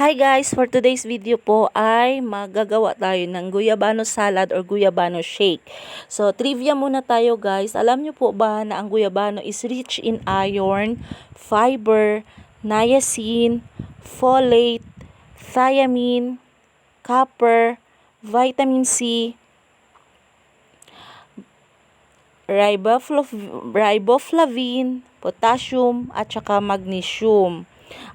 Hi guys! For today's video po ay magagawa tayo ng guyabano salad or guyabano shake. So, trivia muna tayo guys. Alam nyo po ba na ang guyabano is rich in iron, fiber, niacin, folate, thiamine, copper, vitamin C, riboflavin, potassium, at saka magnesium.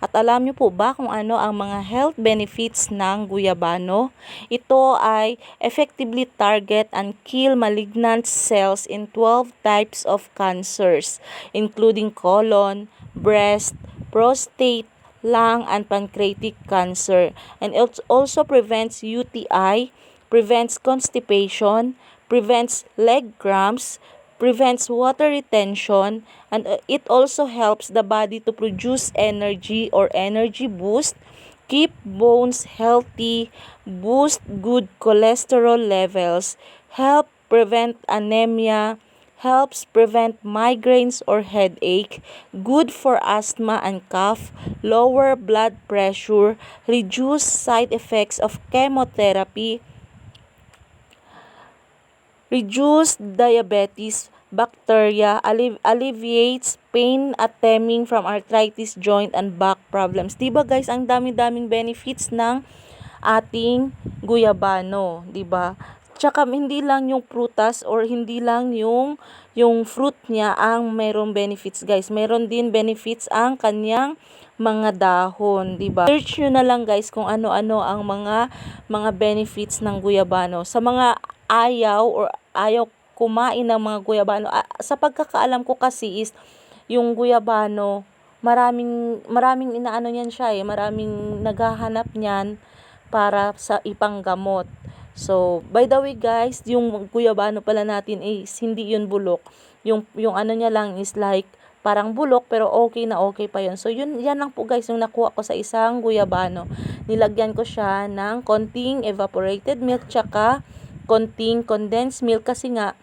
At alam niyo po ba kung ano ang mga health benefits ng guyabano? Ito ay effectively target and kill malignant cells in 12 types of cancers, including colon, breast, prostate, lung, and pancreatic cancer. And it also prevents UTI, prevents constipation, prevents leg cramps, prevents water retention, and it also helps the body to produce energy or energy boost, keep bones healthy, boost good cholesterol levels, help prevent anemia, helps prevent migraines or headache, good for asthma and cough, lower blood pressure, reduce side effects of chemotherapy, reduce diabetes, bacteria, alleviates pain stemming from arthritis, joint, and back problems. Diba guys, ang dami-daming benefits ng ating guyabano, diba? Tsaka hindi lang yung prutas or hindi lang yung fruit niya ang merong benefits guys. Meron din benefits ang kanyang mga dahon, diba? Search nyo na lang guys kung ano-ano ang mga benefits ng guyabano. Sa mga ayaw kumain ng mga guyabano, sa pagkakaalam ko kasi is yung guyabano, maraming inaano niyan siya maraming naghahanap niyan para sa ipanggamot. So, by the way guys, yung guyabano pala natin is hindi yun bulok. Yung ano niya lang is like parang bulok pero okay na okay pa yun. So, yan lang po guys yung nakuha ko sa isang guyabano. Nilagyan ko siya ng konting evaporated milk tsaka konting condensed milk kasi nga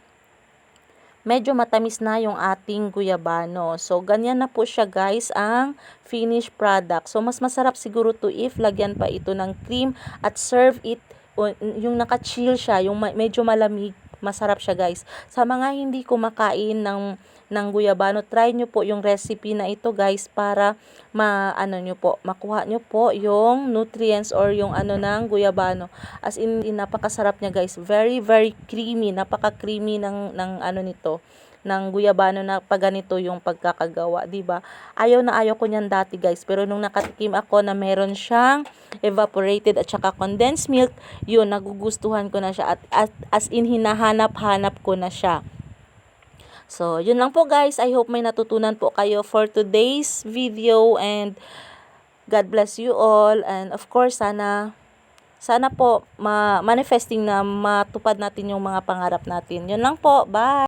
medyo matamis na yung ating guyabano. So, ganyan na po siya guys ang finished product. So, mas masarap siguro to if lagyan pa ito ng cream at serve it, yung naka-chill siya, yung medyo malamig, masarap siya guys. Sa mga hindi kumakain ng guyabano, try nyo po yung recipe na ito guys para makuha nyo po yung nutrients or yung ng guyabano. As in, napakasarap niya guys. Very, very creamy. Napaka-creamy ng nito ng guyabano na pag ganito yung pagkakagawa, 'di ba? Ayaw ko niyan dati, guys, pero nung nakatikim ako na meron siyang evaporated at saka condensed milk, yun nagugustuhan ko na siya at as in hinahanap-hanap ko na siya. So, yun lang po guys. I hope may natutunan po kayo for today's video and God bless you all, and of course sana po manifesting na matupad natin yung mga pangarap natin. Yun lang po. Bye!